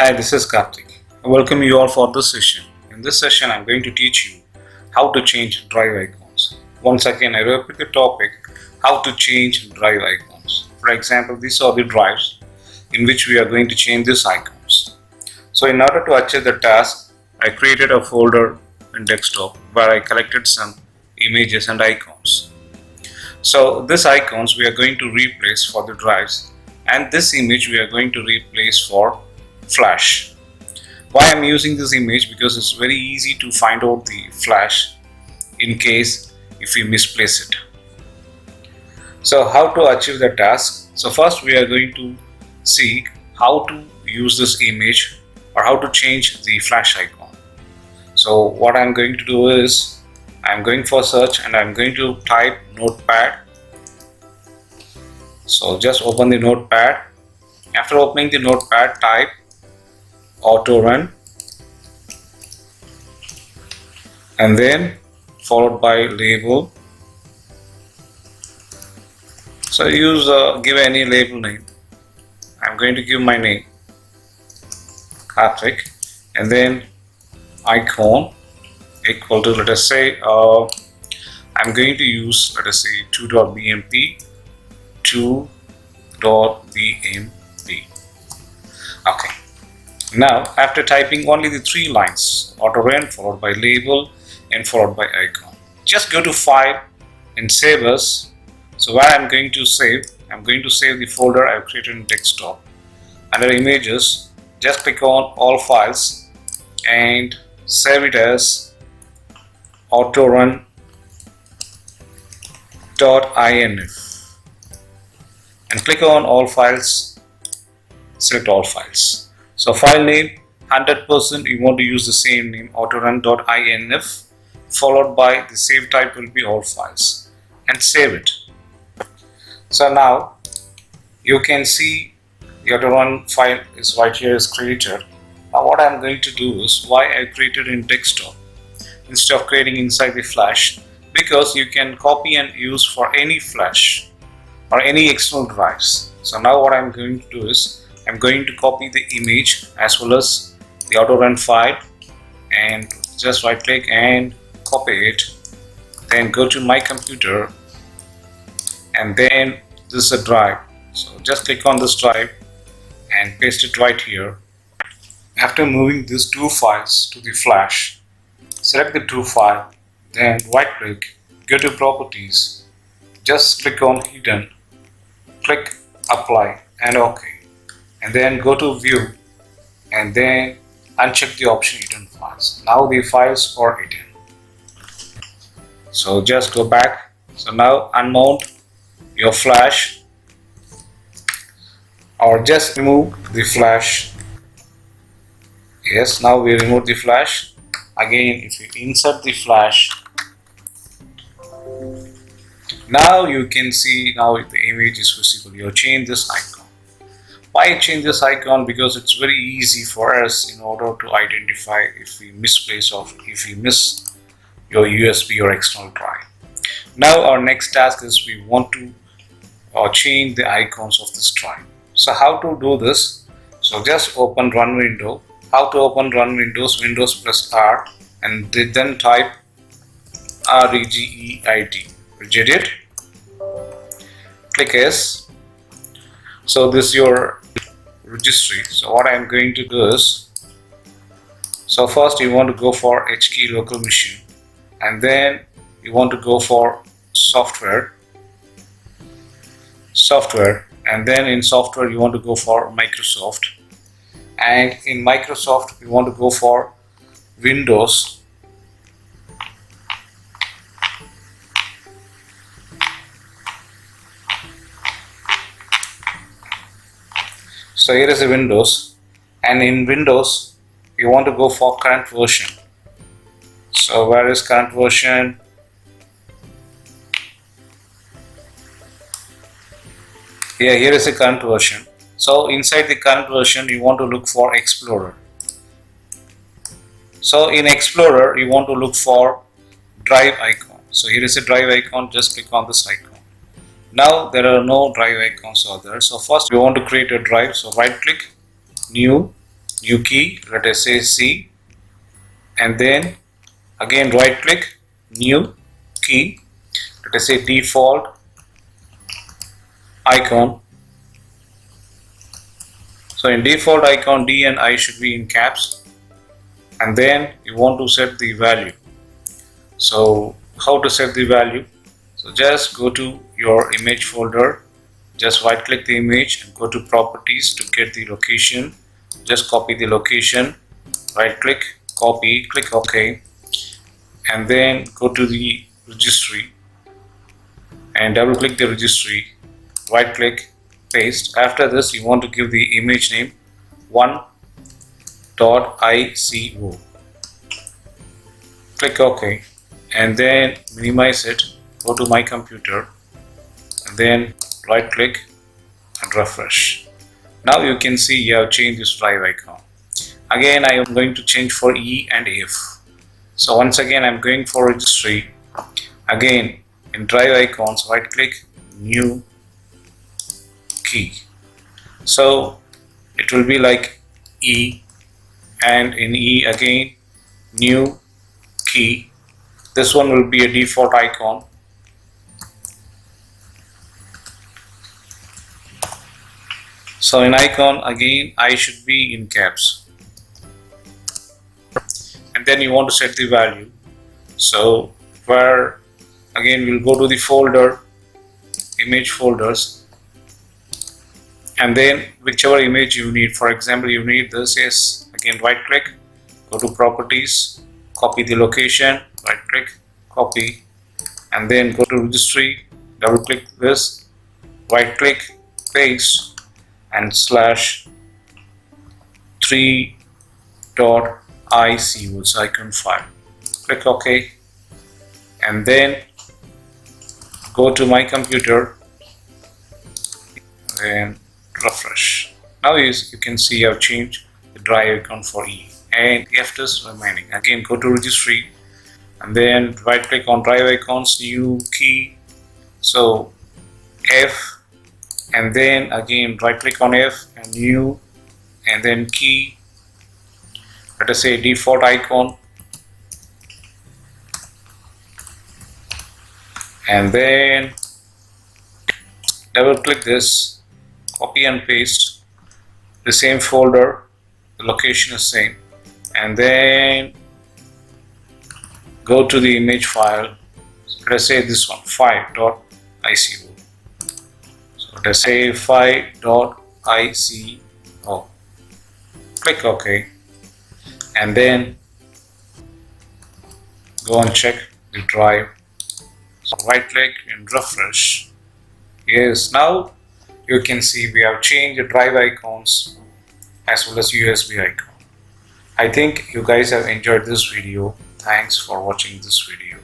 Hi, this is Karthik. I welcome you all for this session. In this session, I'm going to teach you how to change drive icons. Once again, I repeat the topic, how to change drive icons. For example, these are the drives in which we are going to change these icons. So in order to achieve the task, I created a folder in desktop where I collected some images and icons. So these icons we are going to replace for the drives, and this image we are going to replace for flash. Why I'm using this image? Because it's very easy to find out the flash in case if we misplace it. So how to achieve the task? So first we are going to see how to use this image or how to change the flash icon. So what I'm going to do is I'm going for search and I'm going to type Notepad. So just open the Notepad. After opening the Notepad, type autorun and then followed by label. So use give any label name. I'm going to give my name Karthik, and then icon equal to, let us say I'm going to use, let us say, 2.bmp 2.bmp. Okay. Now after typing only the 3 lines, autorun followed by label and followed by icon, just go to file and save as. So where I'm going to save the folder I've created in desktop. Under images, just click on all files and save it as autorun.inf and click on all files, select all files. So file name 100% you want to use the same name, autorun.inf, followed by the save type will be all files, and save it. So now you can see the autorun file is right here is created. Now what I'm going to do is, why I created in desktop instead of creating inside the flash, because you can copy and use for any flash or any external drives. So now what I'm going to do is I'm going to copy the image as well as the autorun file and just right click and copy it, then go to my computer and then this is a drive. So just click on this drive and paste it right here. After moving these 2 files to the flash, select the 2 file, then right click, go to properties, just click on hidden, click apply and OK, and then go to view and then uncheck the option hidden files. Now the files are hidden. So just go back. So now unmount your flash or just remove the flash. Yes, now we remove the flash. Again, if you insert the flash, now you can see now the image is visible. You change this icon. Why change this icon? Because it's very easy for us in order to identify if we misplace or if we miss your USB or external drive. Now our next task is we want to change the icons of this drive. So how to do this? So just open run window. How to open run windows? Windows plus R and then type regedit. Regedit. Click S. So this is your registry. So what I'm going to do is, so first you want to go for HKey local machine and then you want to go for software, and then in software you want to go for Microsoft, and in Microsoft you want to go for Windows. So here is a Windows, and in Windows you want to go for current version. So where is current version? Yeah, here is the current version. So inside the current version you want to look for Explorer. So in Explorer you want to look for drive icon. So here is a drive icon, just click on this icon. Now there are no drive icons out there. So first we want to create a drive. So right click, new, new key, let us say C, and then again right click, new key, let us say default icon. So in default icon, D and I should be in caps, and then you want to set the value. So how to set the value? So just go to your image folder, just right click the image and go to properties to get the location. Just copy the location, right click, copy, click OK, and then go to the registry and double click the registry, right click, paste. After this you want to give the image name one.ico, click OK, and then minimize it, go to my computer and then right click and refresh. Now you can see you have changed this drive icon. Again I am going to change for E and F. So once again I am going for registry. Again in drive icons, right click, new key. So it will be like E, and in E again new key. This one will be a default icon. So in icon again I should be in caps, and then you want to set the value. So where again we'll go to the folder, image folders, and then whichever image you need. For example, you need this, yes, again right click, go to properties, copy the location, right click, copy, and then go to registry, double click this, right click, paste, and slash 3.ico, so icon file, click OK, and then go to my computer and refresh. Now you can see I've changed the drive icon for E, and F is remaining. Again go to registry and then right click on drive icons, new key, so F, and then again right click on F and new, and then key, let us say default icon, and then double click this, copy and paste the same folder, the location is same, and then go to the image file, let us say this one 5.ico. So let us say 5.ico, click OK, and then go and check the drive. So right click and refresh. Yes, now you can see we have changed the drive icons as well as USB icon. I think you guys have enjoyed this video. Thanks for watching this video.